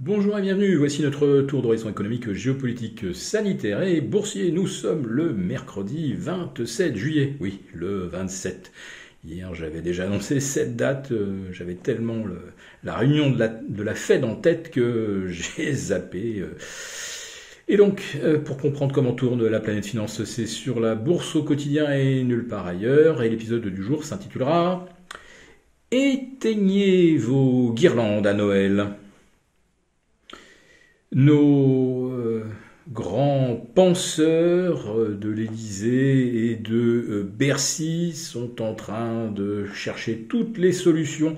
Bonjour et bienvenue, voici notre tour d'horizon économique, géopolitique, sanitaire et boursier. Nous sommes le mercredi 27 juillet, oui, le 27. Hier j'avais déjà annoncé cette date, j'avais tellement la réunion de la Fed en tête que j'ai zappé. Et donc, pour comprendre comment tourne la planète finance, c'est sur la bourse au quotidien et nulle part ailleurs. Et l'épisode du jour s'intitulera « Éteignez vos guirlandes à Noël ». Nos grands penseurs de l'Élysée et de Bercy sont en train de chercher toutes les solutions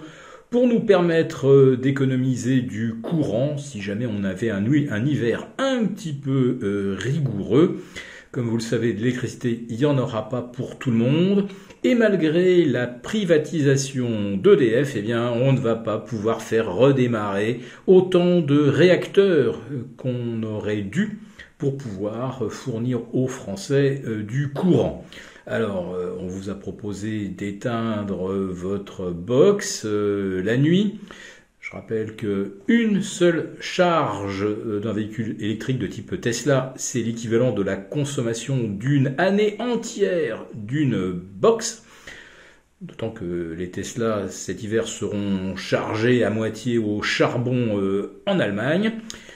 pour nous permettre d'économiser du courant si jamais on avait un hiver un petit peu rigoureux. Comme vous le savez, de l'électricité, il n'y en aura pas pour tout le monde. Et malgré la privatisation d'EDF, eh bien, on ne va pas pouvoir faire redémarrer autant de réacteurs qu'on aurait dû pour pouvoir fournir aux Français du courant. Alors, on vous a proposé d'éteindre votre box la nuit. Je rappelle qu'une seule charge d'un véhicule électrique de type Tesla, c'est l'équivalent de la consommation d'une année entière d'une box. D'autant que les Tesla cet hiver seront chargés à moitié au charbon en Allemagne.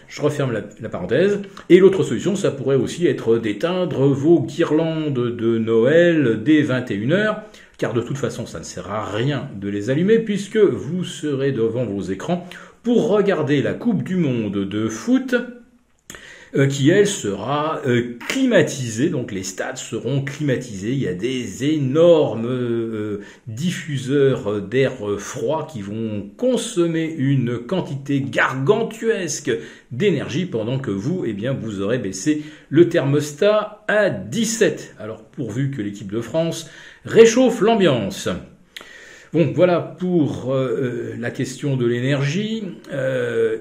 Je referme la parenthèse. Et l'autre solution, ça pourrait aussi être d'éteindre vos guirlandes de Noël dès 21h. Car de toute façon, ça ne sert à rien de les allumer puisque vous serez devant vos écrans pour regarder la Coupe du Monde de foot qui, elle, sera climatisée. Donc les stades seront climatisés. Il y a des énormes diffuseurs d'air froid qui vont consommer une quantité gargantuesque d'énergie pendant que vous, eh bien, vous aurez baissé le thermostat à 17. Alors pourvu que l'équipe de France réchauffe l'ambiance. Bon, voilà pour la question de l'énergie.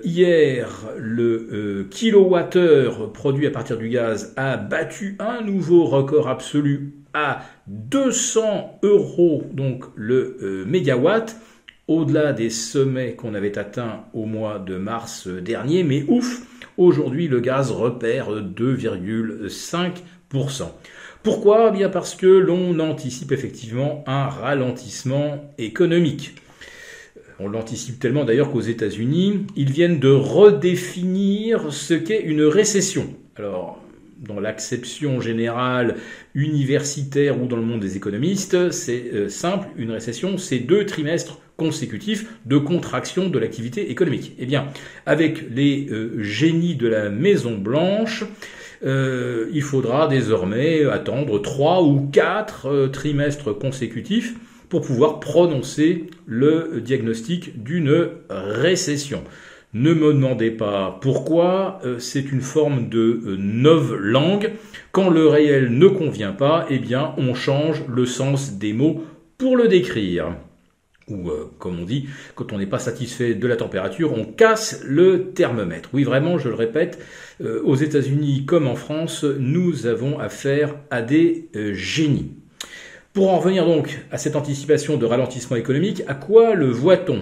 Hier, le kilowattheure produit à partir du gaz a battu un nouveau record absolu à 200 €, donc le mégawatt, au-delà des sommets qu'on avait atteints au mois de mars dernier. Mais ouf, aujourd'hui, le gaz repère 2,5%. Pourquoi ? Bien parce que l'on anticipe effectivement un ralentissement économique. On l'anticipe tellement d'ailleurs qu'aux États-Unis, ils viennent de redéfinir ce qu'est une récession. Alors, dans l'acception générale universitaire ou dans le monde des économistes, c'est simple, une récession, c'est 2 trimestres consécutifs de contraction de l'activité économique. Eh bien, avec les génies de la Maison-Blanche, il faudra désormais attendre 3 ou 4 trimestres consécutifs pour pouvoir prononcer le diagnostic d'une récession. Ne me demandez pas pourquoi, c'est une forme de novlangue. Quand le réel ne convient pas, eh bien, on change le sens des mots pour le décrire. Ou, comme on dit, quand on n'est pas satisfait de la température, on casse le thermomètre. Oui, vraiment, je le répète, aux États-Unis comme en France, nous avons affaire à des génies. Pour en revenir donc à cette anticipation de ralentissement économique, à quoi le voit-on ?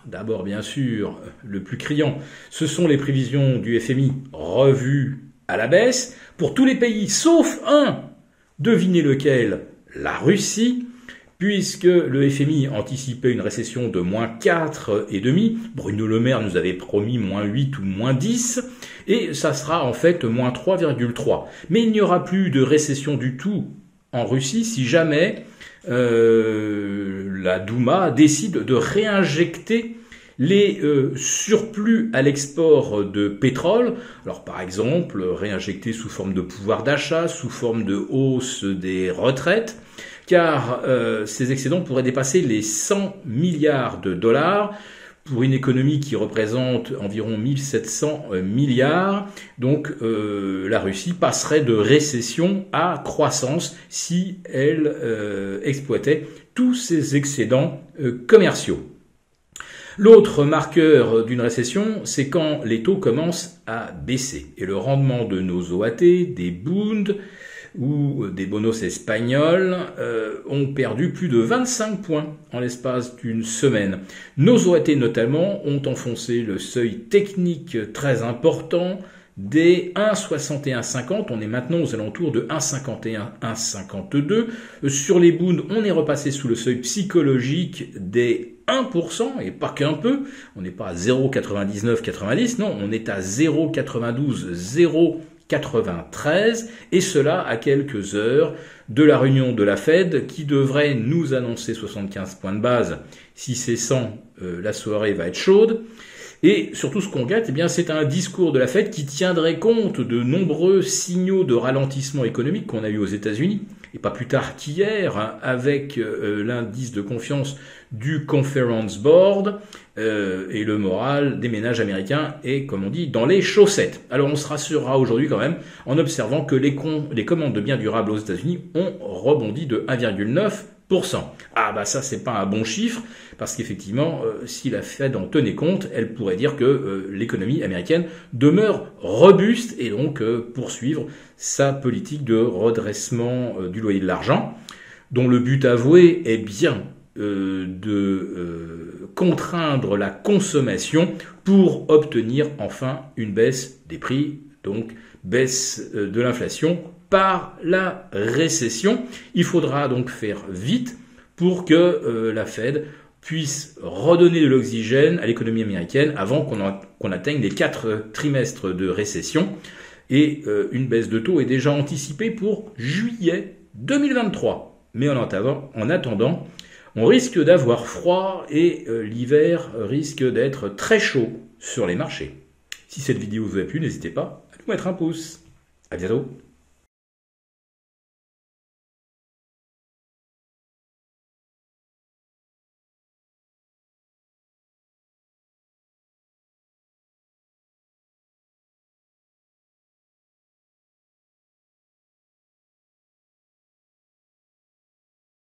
D'abord, bien sûr, le plus criant, ce sont les prévisions du FMI revues à la baisse pour tous les pays, sauf un. Devinez lequel ? La Russie. Puisque le FMI anticipait une récession de moins 4,5, Bruno Le Maire nous avait promis moins 8 ou moins 10, et ça sera en fait moins 3,3. Mais il n'y aura plus de récession du tout en Russie si jamais la Douma décide de réinjecter les surplus à l'export de pétrole. Alors par exemple, réinjecter sous forme de pouvoir d'achat, sous forme de hausse des retraites, car ces excédents pourraient dépasser les 100 milliards de dollars pour une économie qui représente environ 1700 milliards. Donc la Russie passerait de récession à croissance si elle exploitait tous ces excédents commerciaux. L'autre marqueur d'une récession, c'est quand les taux commencent à baisser. Et le rendement de nos OAT, des Bund, ou des bonos espagnols ont perdu plus de 25 points en l'espace d'une semaine. Nos OAT notamment ont enfoncé le seuil technique très important des 1,6150, on est maintenant aux alentours de 1,51, 1,52. Sur les Bunds, on est repassé sous le seuil psychologique des 1%, et pas qu'un peu. On n'est pas à 0,99-90, non, on est à 0,92, 0,93, et cela à quelques heures de la réunion de la Fed qui devrait nous annoncer 75 points de base. Si c'est 100, la soirée va être chaude. Et surtout, ce qu'on regrette, eh bien, c'est un discours de la Fed qui tiendrait compte de nombreux signaux de ralentissement économique qu'on a eu aux États-Unis, et pas plus tard qu'hier, hein, avec l'indice de confiance du Conference Board, et le moral des ménages américains est, comme on dit, dans les chaussettes. Alors on se rassurera aujourd'hui quand même en observant que les commandes de biens durables aux États-Unis ont rebondi de 1,9%. Ah bah ça c'est pas un bon chiffre, parce qu'effectivement si la Fed en tenait compte, elle pourrait dire que l'économie américaine demeure robuste et donc poursuivre sa politique de redressement du loyer de l'argent, dont le but avoué est bien de contraindre la consommation pour obtenir enfin une baisse des prix, donc baisse de l'inflation par la récession. Il faudra donc faire vite pour que la Fed puisse redonner de l'oxygène à l'économie américaine avant qu'on atteigne les 4 trimestres de récession. Et une baisse de taux est déjà anticipée pour juillet 2023. Mais en attendant, on risque d'avoir froid et l'hiver risque d'être très chaud sur les marchés. Si cette vidéo vous a plu, n'hésitez pas à nous mettre un pouce. À bientôt.